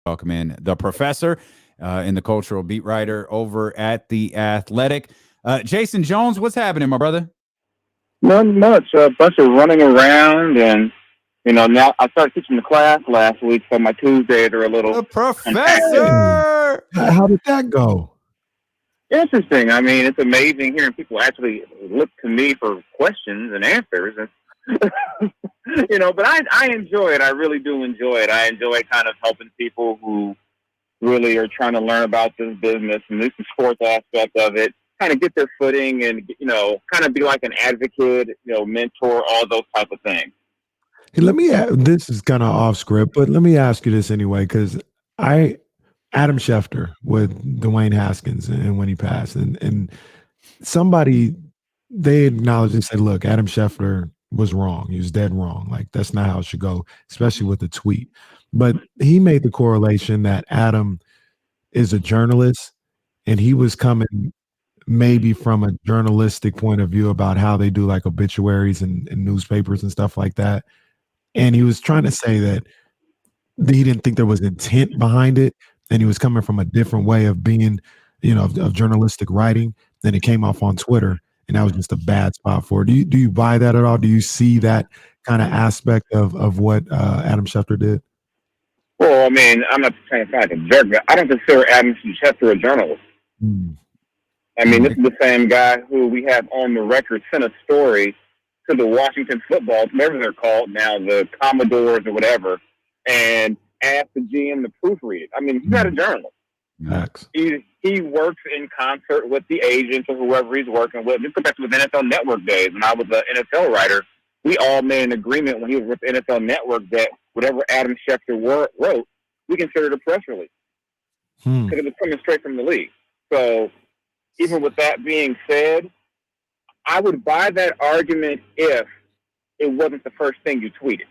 Welcome in the professor and the cultural beat writer over at The Athletic. Jason Jones, what's happening, my brother? Not much. A bunch of running around, and now I started teaching the class last week, so my Tuesdays are a little The compacted. professor. How did that go? Interesting. I mean, it's amazing hearing people actually look to me for questions and answers, and But I enjoy it. I really do enjoy it. I enjoy kind of helping people who really are trying to learn about this business and this sports aspect of it, kind of get their footing and kind of be like an advocate, mentor, all those type of things. Hey, this is kind of off script, but let me ask you this anyway, because Adam Schefter with Dwayne Haskins and when he passed, and somebody, they acknowledged and said, look, Adam Schefter was wrong. He was dead wrong. Like, that's not how it should go, especially with the tweet. But he made the correlation that Adam is a journalist and he was coming maybe from a journalistic point of view about how they do like obituaries and newspapers and stuff like that. And he was trying to say that he didn't think there was intent behind it. And he was coming from a different way of being, of journalistic writing. Then it came off on Twitter. And that was just a bad spot for it. Do you buy that at all? Do you see that kind of aspect of what Adam Schefter did? Well, I mean, I'm not trying to sound like a jerk, but I don't consider Adam Schefter a journalist. I mean, this is the same guy who we have on the record sent a story to the Washington football, whatever they're called now, the Commodores or whatever, and asked the GM to proofread it. I mean, he's not a journalist. Max. He works in concert with the agents or whoever he's working with. Just go back to his NFL Network days when I was an NFL writer. We all made an agreement when he was with the NFL Network that whatever Adam Schefter wrote, we considered a press release because it was coming straight from the league. So even with that being said, I would buy that argument if it wasn't the first thing you tweeted.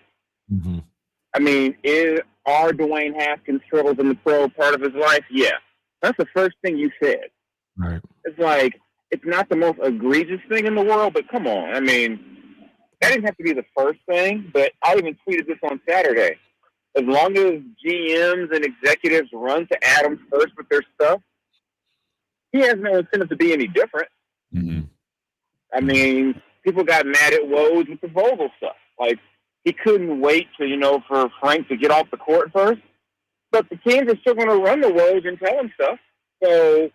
Mm-hmm. I mean, are Dwayne Haskins' struggles in the pro part of his life? Yeah. That's the first thing you said. Right. It's like, it's not the most egregious thing in the world, but come on. I mean, that didn't have to be the first thing, but I even tweeted this on Saturday. As long as GMs and executives run to Adam first with their stuff, he has no incentive to be any different. Mm-hmm. I mean, people got mad at Woj with the Vogel stuff. Like, he couldn't wait to, for Frank to get off the court first. But the teams are still going to run the Woj and tell him stuff. So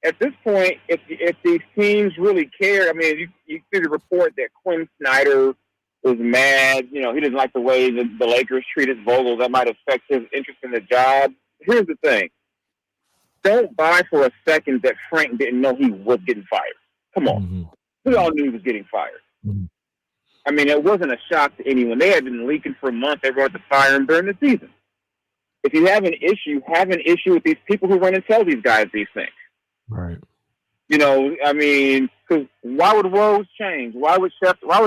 at this point, if these teams really care, I mean, you see the report that Quinn Snyder was mad. He didn't like the way the Lakers treated Vogel. That might affect his interest in the job. Here's the thing. Don't buy for a second that Frank didn't know he was getting fired. Come on. Mm-hmm. We all knew he was getting fired. Mm-hmm. I mean, it wasn't a shock to anyone. They had been leaking for months. They wanted to fire him during the season. If you have an issue with these people who run and tell these guys these things. Right. I mean, because why would Woj change? Why would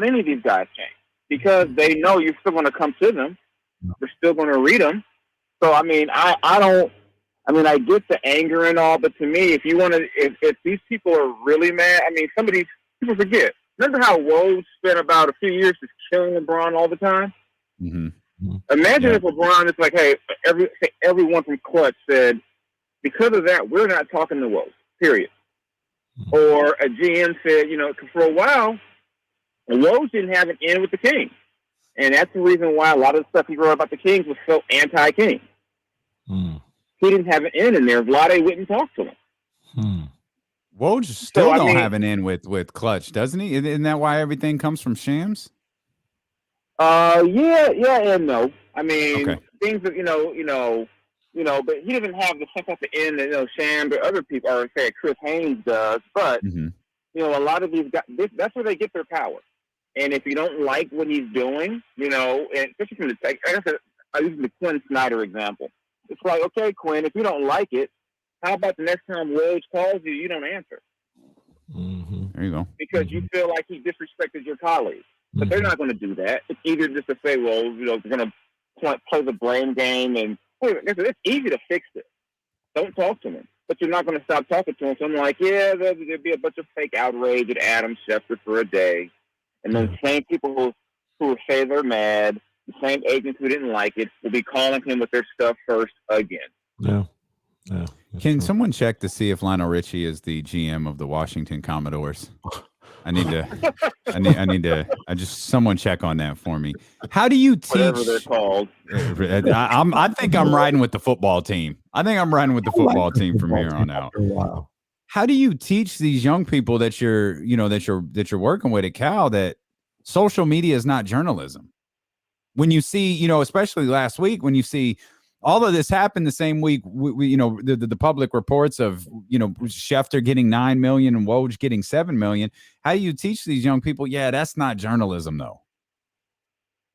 any of these guys change? Because they know you're still going to come to them. They're still going to read them. So, I mean, I get the anger and all, but to me, if these people are really mad, I mean, some of these people forget. Remember how Woj spent about a few years just killing LeBron all the time? Mm-hmm. Imagine if LeBron is like, hey, everyone from Clutch said, because of that, we're not talking to Woj, period. Or a GM said, for a while, Woj didn't have an in with the Kings. And that's the reason why a lot of the stuff he wrote about the Kings was so anti-King. He didn't have an in there. Vlade wouldn't talk to him. Woj still don't have an in with Clutch, doesn't he? Isn't that why everything comes from Shams? Yeah, and no. I mean, okay. Things that but he doesn't have the stuff at the end that Shams or other people, or say Chris Haynes does. But a lot of these guys, that's where they get their power. And if you don't like what he's doing, and especially from I use the Quinn Snyder example. It's like, okay, Quinn, if you don't like it, how about the next time Woj calls you, you don't answer? Mm-hmm. There you go. Because you feel like he disrespected your colleagues. But they're not going to do that. It's either just to say, well, they're going to play the blame game. And it's easy to fix this. Don't talk to him. But you're not going to stop talking to him. So I'm like, yeah, there'll be a bunch of fake outrage at Adam Schefter for a day. And then same people who say they're mad the same agents who didn't like it will be calling him with their stuff first again. Yeah. Yeah. Can someone check to see if Lionel Richie is the GM of the Washington Commodores? I need to someone check on that for me. How do you teach? Whatever they're called. I think I'm riding with the football team. I think I'm riding with the football team from here on out. Wow. How do you teach these young people that you're working with at Cal that social media is not journalism? When you see, especially last week, when you see all of this happen the same week, the public reports of, Schefter getting 9 million and Woj getting 7 million. How do you teach these young people? Yeah, that's not journalism, though.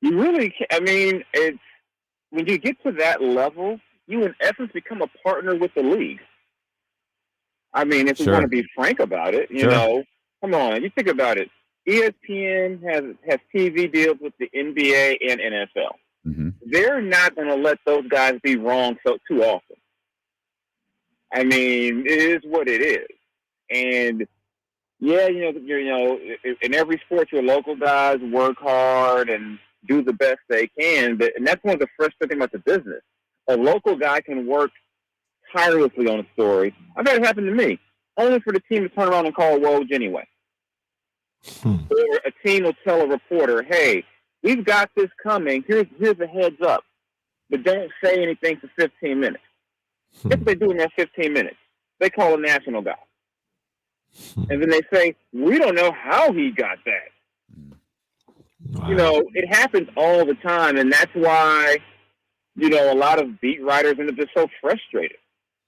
You really can't. I mean, it's when you get to that level, you in essence become a partner with the league. I mean, if we want to be frank about it, come on, you think about it. ESPN has TV deals with the NBA and NFL. Mm-hmm. They're not going to let those guys be wrong too often. I mean, it is what it is. And yeah, in every sport, your local guys work hard and do the best they can. And that's one of the frustrating things about the business. A local guy can work tirelessly on a story. I've had it happen to me, only for the team to turn around and call Woj anyway. Or a team will tell a reporter, hey, we've got this coming. Here's a heads up. But don't say anything for 15 minutes. Guess what they do in that 15 minutes? They call a national guy. And then they say, we don't know how he got that. Wow. It happens all the time. And that's why, a lot of beat writers end up just so frustrated.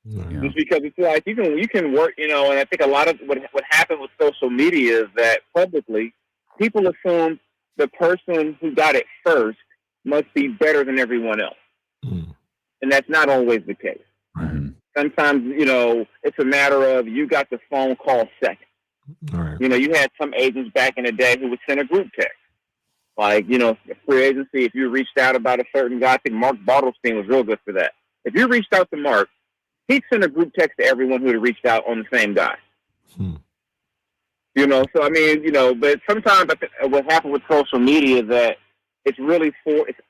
Yeah. Just because it's like you can work, and I think a lot of what happened with social media is that publicly people assume the person who got it first must be better than everyone else. And that's not always the case. Mm-hmm. Sometimes, it's a matter of you got the phone call second. All right. You had some agents back in the day who would send a group text. Like, free agency, if you reached out about a certain guy, I think Mark Bartelstein was real good for that. If you reached out to Mark, he'd send a group text to everyone who had reached out on the same guy. So I mean, but sometimes what happened with social media that it's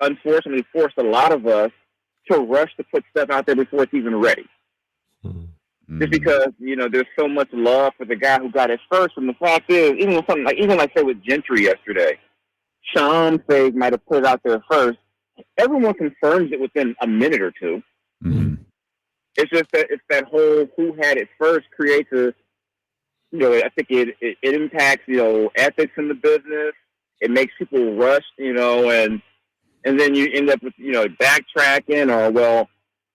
unfortunately forced a lot of us to rush to put stuff out there before it's even ready. Just because, there's so much love for the guy who got it first. And the fact is, even like say with Gentry yesterday, Sean Faye might have put it out there first. Everyone confirms it within a minute or two. Mm-hmm. It's just that it's that whole who had it first creates I think it impacts, ethics in the business. It makes people rush, and then you end up with, backtracking or,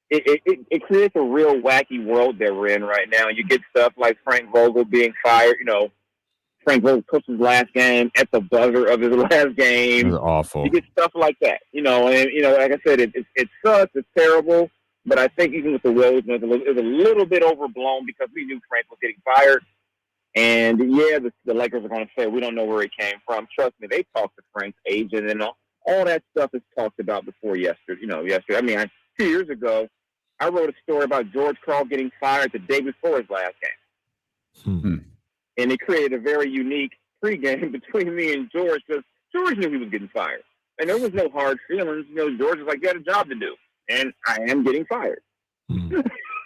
it creates a real wacky world that we're in right now. You get stuff like Frank Vogel being fired, Frank Vogel coached his last game at the buzzer of his last game. It was awful. You get stuff like that, and, like I said, it sucks. It's terrible. But I think even with the Wills, it was a little bit overblown because we knew Frank was getting fired. And, yeah, the Lakers are going to say, we don't know where he came from. Trust me, they talked to Frank's agent and all that stuff is talked about before yesterday. I mean, 2 years ago, I wrote a story about George Karl getting fired the day before his last game. And it created a very unique pregame between me and George because George knew he was getting fired. And there was no hard feelings. George was like, you had a job to do. And I am getting fired. Yeah.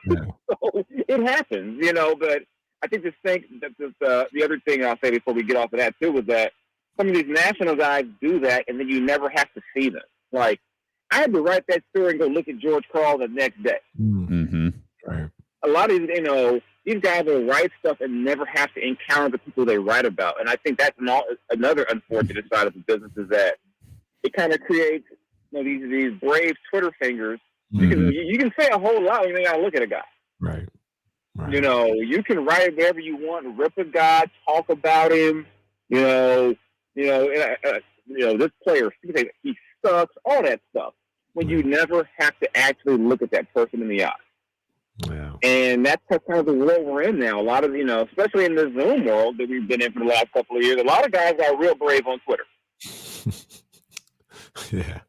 So it happens, but I think the other thing I'll say before we get off of that too was that some of these national guys do that and then you never have to see them. Like, I had to write that story and go look at George Karl the next day. Mm-hmm. Right. A lot of these guys will write stuff and never have to encounter the people they write about. And I think that's another unfortunate side of the business is that it kind of creates these brave Twitter fingers. Mm-hmm. You can say a whole lot when you got to look at a guy. Right. You can write whatever you want, rip a guy, talk about him. This player, he sucks, all that stuff. When you never have to actually look at that person in the eye. Yeah. And that's kind of the world we're in now. A lot of, especially in the Zoom world that we've been in for the last couple of years, a lot of guys are real brave on Twitter. Yeah,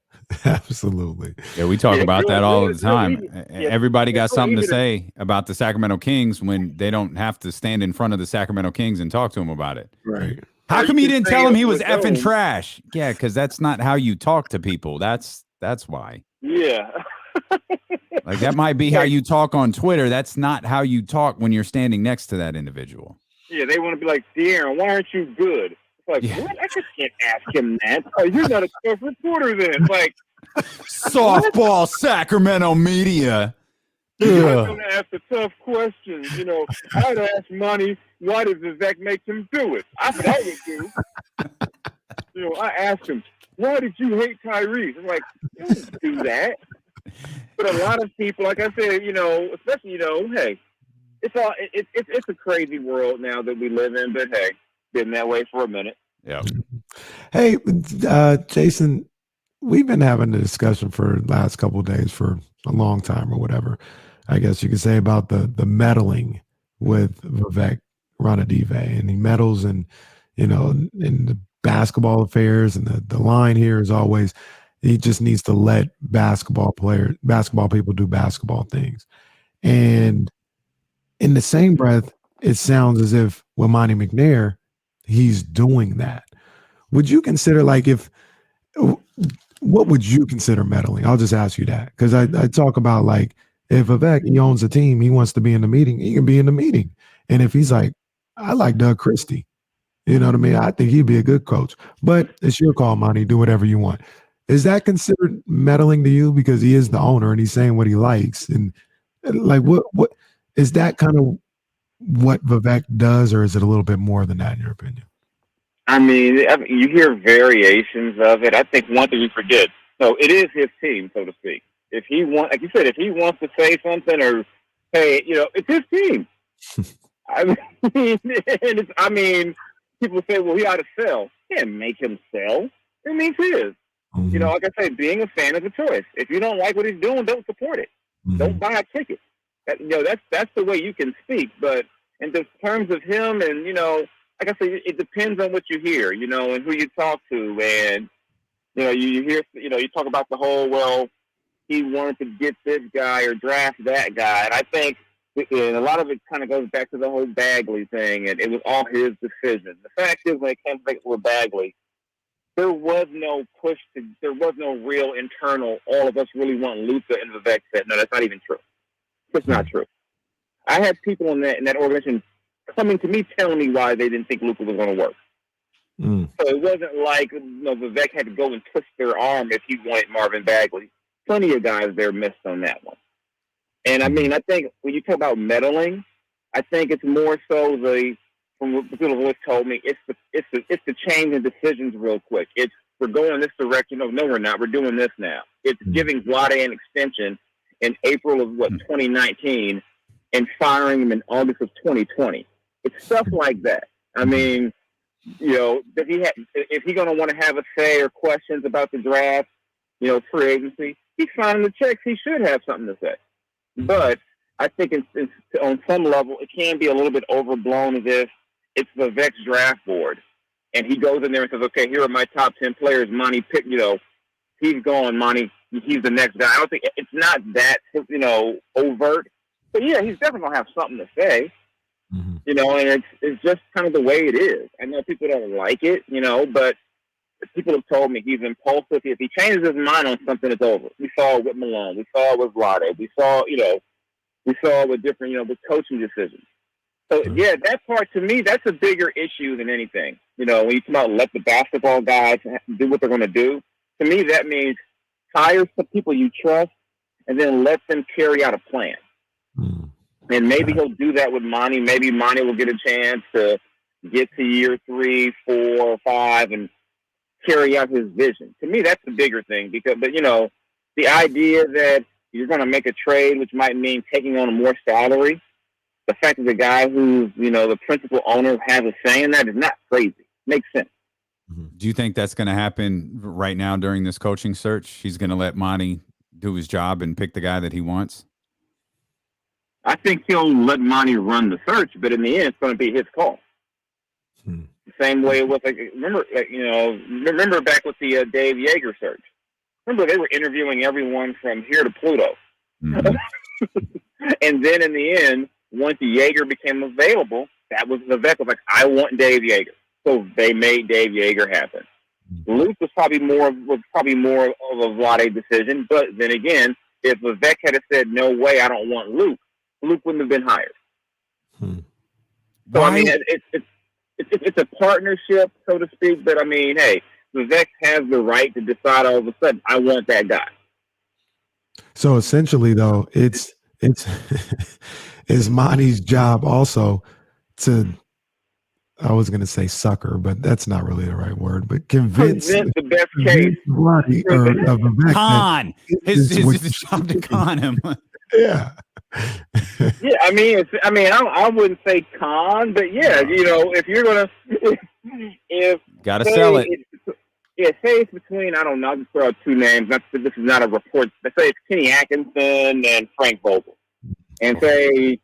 absolutely. Yeah, we talk about that all the time. Everybody got something to say about the Sacramento Kings when they don't have to stand in front of the Sacramento Kings and talk to them about it. Right. How Or come you didn't tell him he was effing effing trash? Yeah, because that's not how you talk to people. That's why. Yeah. Like that might be how you talk on Twitter. That's not how you talk when you're standing next to that individual. Yeah, they want to be like, De'Aaron, why aren't you good? It's like, Yeah. what? I just can't ask him that. Oh, you're not a tough reporter then. Like, Softball Sacramento media. you guys don't ask the tough questions. You know, I'd ask Monty, why does Vivek make him do it? That's what I would do. You know, I asked him, why did you hate Tyrese? I'm like, you don't do that. But a lot of people, like I said, you know, especially, you know, hey, it's a crazy world now that we live in, but hey, been that way for a minute. Yeah. Hey, Jason, we've been having a discussion for the last couple of days for a long time or whatever, I guess you could say, about the meddling with Vivek Ranadive, and he meddles in the basketball affairs, and the line here is always he just needs to let basketball people do basketball things. And in the same breath, it sounds as if with Monty McNair, he's doing that. Would you consider, like, what would you consider meddling? I'll just ask you that, because I talk about, like, if Vivek, he owns a team, he wants to be in the meeting, he can be in the meeting. And if he's like, I like Doug Christie, you know what I mean? I think he'd be a good coach, but it's your call, Monty, do whatever you want. Is that considered meddling to you, because he is the owner and he's saying what he likes? And like, what is that kind of what Vivek does, or is it a little bit more than that in your opinion? I mean, you hear variations of it. I think one thing you forget, so it is his team, so to speak. If he like you said, if he wants to say something, or hey, you know, it's his team. I mean, people say, well, he ought to sell. Can't make him sell. It means his. Mm-hmm. You know, like I say, being a fan is a choice. If you don't like what he's doing, don't support it. Mm-hmm. Don't buy a ticket. You know, that's the way you can speak. But in the terms of him, and you know, like I say, it depends on what you hear, you know, and who you talk to, and you know, you hear, you know, you talk about the whole, well, he wanted to get this guy or draft that guy, and I think, and a lot of it kind of goes back to the whole Bagley thing, and it was all his decision. The fact is, when it came to with Bagley, there was no push there was no real internal, all of us really want Luka, and Vivek said, no, that's not even true. It's not true. I had people in that organization coming to me telling me why they didn't think Luka was going to work. So it wasn't like, you know, Vivek had to go and twist their arm if he wanted Marvin Bagley. Plenty of guys there missed on that one. And I mean, I think when you talk about meddling, I think it's more so from what people have always told me, it's the change in decisions real quick. It's, we're going this direction. No, we're not. We're doing this now. It's giving Vlade an extension in April of 2019 and firing him in August of 2020. It's stuff like that. I mean, you know, if he's going to want to have a say or questions about the draft, you know, free agency, he's signing the checks. He should have something to say. But I think it's on some level, it can be a little bit overblown as if it's Vivek's draft board. And he goes in there and says, okay, here are my top 10 players. Monty pick, you know, he's gone, Monty. He's the next guy. I don't think it's not that, you know, overt. But yeah, he's definitely going to have something to say. You know, and it's just kind of the way it is. I know people don't like it, you know, but people have told me he's impulsive. If he changes his mind on something, it's over. We saw it with Malone. We saw it with Vlade. We saw it with different, you know, with coaching decisions. So, yeah, that part, to me, that's a bigger issue than anything. You know, when you talk about let the basketball guys do what they're going to do, to me, that means hire some people you trust and then let them carry out a plan. And maybe he'll do that with Monty. Maybe Monty will get a chance to get to year 3, 4, or 5 and carry out his vision. To me, that's the bigger thing. But you know, the idea that you're going to make a trade, which might mean taking on more salary, the fact that the guy who's, you know, the principal owner has a say in that is not crazy. Makes sense. Do you think that's going to happen right now during this coaching search? He's going to let Monty do his job and pick the guy that he wants? I think he'll let Monty run the search, but in the end, it's going to be his call. The same way it was, remember back with the Dave Yeager search. Remember, they were interviewing everyone from here to Pluto. And then in the end, once Yeager became available, that was Vivek was like, I want Dave Yeager. So they made Dave Yeager happen. Luke was probably more of a Vlade decision, but then again, if Vivek had said no way, I don't want Luke, Luke wouldn't have been hired. So I mean, it's a partnership, so to speak. But I mean, hey, Vivek has the right to decide all of a sudden, I want that guy. So essentially, though, it's it's Monty's job also to, I was going to say sucker, but that's not really the right word, but convince the best case. Monty or Vivek con. His job to con him. Yeah. Yeah, I wouldn't say con, but yeah, if you're gonna, if gotta sell it. Say it's between, I don't know, I'll just throw out two names. This is not a report. Let's say it's Kenny Atkinson and Frank Vogel, and say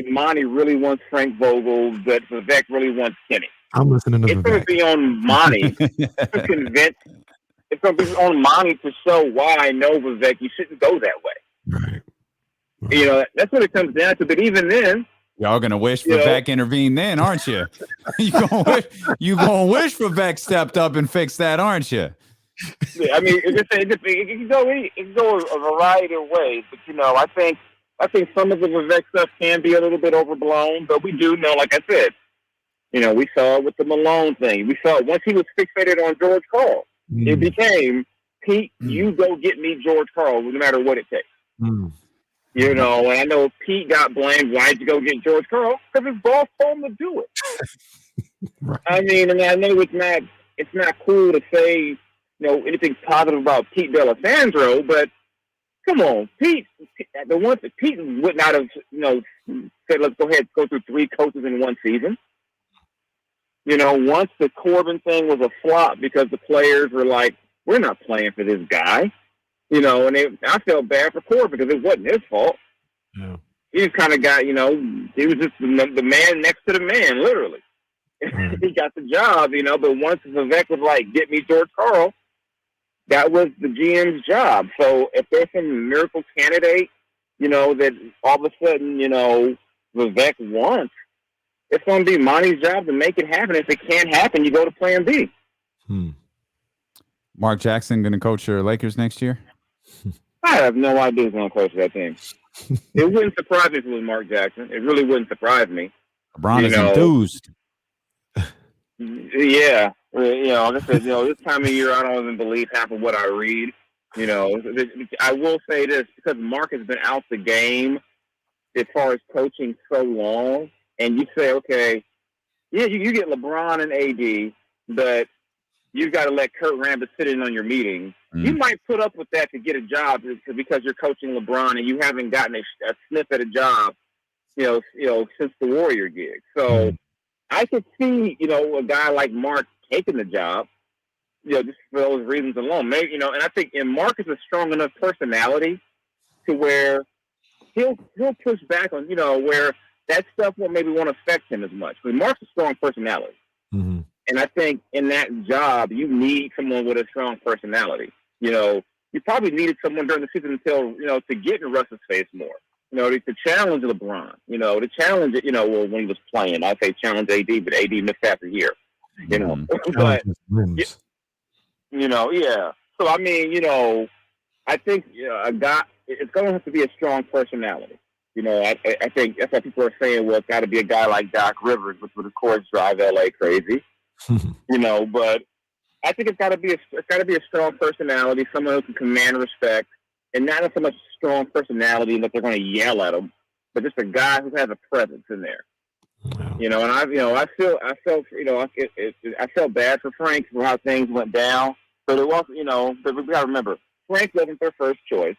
Monty really wants Frank Vogel, but Vivek really wants Kenny. I'm listening to It's Vivek. going to be on Monty to convince. It's going to be on Monty to show why I know Vivek, you shouldn't go that way. Right. That's what it comes down to. But even then, y'all gonna wish Vivek intervened then, aren't you? You gonna wish Vivek stepped up and fixed that, aren't you? Yeah, I mean, it can go a variety of ways. But I think some of the Vivek stuff can be a little bit overblown. But we do know, like I said, we saw it with the Malone thing. We saw it once he was fixated on George Karl. It became, Pete, you go get me George Karl, no matter what it takes. And I know Pete got blamed. Why'd you go get George Karl? Because his boss told him to do it. Right. I mean, and I know it's not cool to say, anything positive about Pete D'Alessandro, but come on, Pete would not have, said, let's go ahead and go through three coaches in one season. Once the Corbin thing was a flop because the players were like, we're not playing for this guy. And I felt bad for Corbin because it wasn't his fault. Yeah. He just kind of got, he was just the man next to the man, literally. He got the job, but once Vivek was like, get me George Karl, that was the GM's job. So if there's some miracle candidate, that all of a sudden, Vivek wants, it's going to be Monty's job to make it happen. If it can't happen, you go to plan B. Mark Jackson going to coach your Lakers next year? I have no idea who's going to coach that team. It wouldn't surprise me if it was Mark Jackson. It really wouldn't surprise me. LeBron is enthused. Yeah. Like I said, this time of year, I don't even believe half of what I read. I will say this, because Mark has been out the game as far as coaching so long, and you say, okay, yeah, you get LeBron and AD, but you've got to let Kurt Rambis sit in on your meetings. You might put up with that to get a job because you're coaching LeBron and you haven't gotten a sniff at a job, since the Warrior gig. So I could see, a guy like Mark taking the job, just for those reasons alone. Maybe, and I think Mark is a strong enough personality to where he'll push back on, where that stuff won't maybe won't affect him as much. Because Mark's a strong personality. And I think in that job, you need someone with a strong personality. You probably needed someone during the season until, to get in Russ's face more. To challenge LeBron, to challenge it, when he was playing. I'd say challenge AD, but AD missed half a year. But, yeah. So, I mean, I think a guy, it's going to have to be a strong personality. I think that's why people are saying, well, it's got to be a guy like Doc Rivers, which would, of course, drive LA crazy. But I think it's got to be a strong personality, someone who can command respect, and not so much strong personality that they're going to yell at him, but just a guy who has a presence in there. Wow. And I felt bad for Frank for how things went down, but it was, but we got to remember, Frank wasn't their first choice.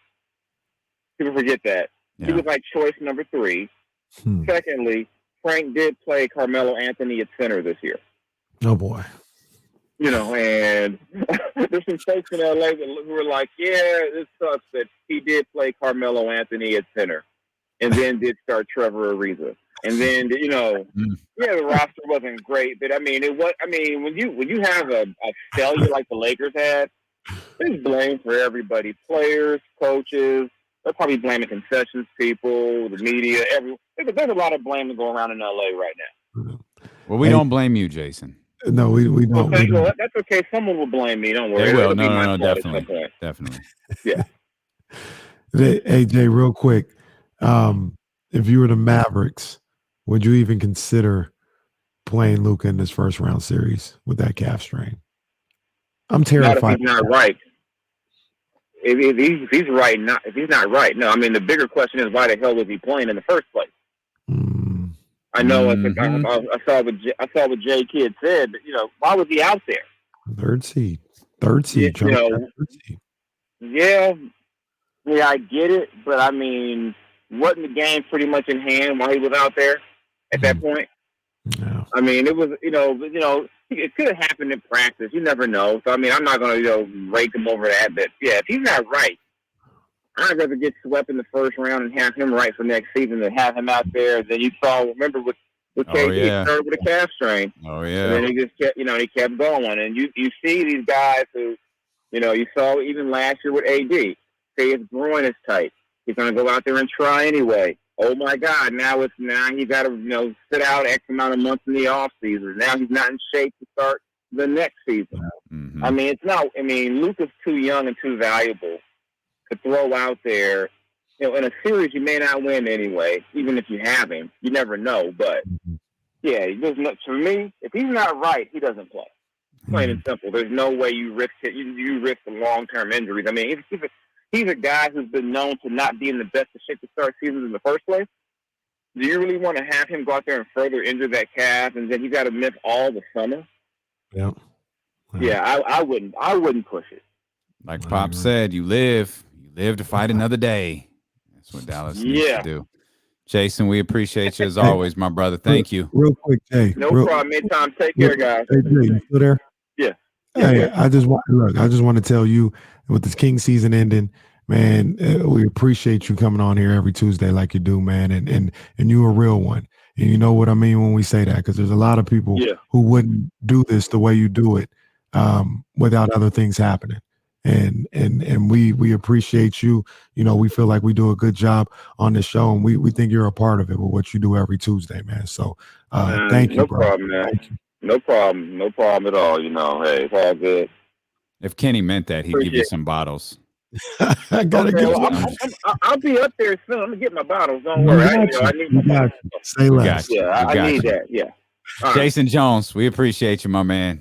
People forget that. Yeah. He was like choice number 3. Secondly, Frank did play Carmelo Anthony at center this year. Oh boy. And there's some folks in LA who were like, yeah, this sucks that he did play Carmelo Anthony at center and then did start Trevor Ariza. And then, the roster wasn't great, but when you have a failure like the Lakers had, there's blame for everybody, players, coaches. They're probably blaming concessions people, the media, everyone. There's a lot of blame to go around in LA right now. Well, we don't blame you, Jason. No, we don't. Okay, well, that's okay. Someone will blame me. Don't worry. They will. It'll be my No, fault at some definitely. point. Definitely. Yeah. Hey, Jay, real quick. If you were the Mavericks, would you even consider playing Luka in this first round series with that calf strain? I'm terrified. Not if he's not right. If he's right, not if he's not right. No, I mean the bigger question is why the hell was he playing in the first place? I know. I saw what Jay Kidd said, but why was he out there? Third seed. Third seed. Yeah, I get it, but I mean, wasn't the game pretty much in hand while he was out there at that point? No. I mean, it was, it could have happened in practice. You never know. So, I mean, I'm not going to, rake him over that. But, yeah, if he's not right, I'd rather get swept in the first round and have him right for next season than have him out there. Then you saw, remember, with KD, he started with a calf strain. Oh, yeah. And then he just kept, he kept going. And you see these guys who, you saw even last year with AD, say his groin is tight. He's going to go out there and try anyway. Oh my God! Now he's got to sit out X amount of months in the off season. Now he's not in shape to start the next season. Mm-hmm. I mean, it's not. I mean, Luka's too young and too valuable to throw out there. In a series you may not win anyway. Even if you have him, you never know. But yeah, for me, if he's not right, he doesn't play. Plain and simple. There's no way you risk it. You risk the long-term injuries. I mean, he's a guy who's been known to not be in the best of shape to start seasons in the first place. Do you really want to have him go out there and further injure that calf, and then he's got to miss all the summer? Yeah. Yeah, I wouldn't push it. Like Pop said, you live to fight another day. That's what Dallas needs to do. Jason, we appreciate you as always, my brother. Thank you. Real quick, Jay. No problem. Anytime. Take care, guys. Hey, Jay, you still there? Yeah. Hey, I just want to tell you, with this King season ending, man, we appreciate you coming on here every Tuesday like you do, man, and you a real one. And you know what I mean when we say that, because there's a lot of people who wouldn't do this the way you do it without other things happening. And we appreciate you. We feel like we do a good job on this show, and we think you're a part of it with what you do every Tuesday, man. So thank you, no bro. Problem, man. Thank you. No problem. No problem at all. Hey, it's all good. If Kenny meant that, he'd give you some bottles. I gotta get. I'll be up there soon. I'm gonna get my bottles. Don't worry. I need my bottles. Say less. Yeah, I need that. Yeah. Jason Jones, we appreciate you, my man.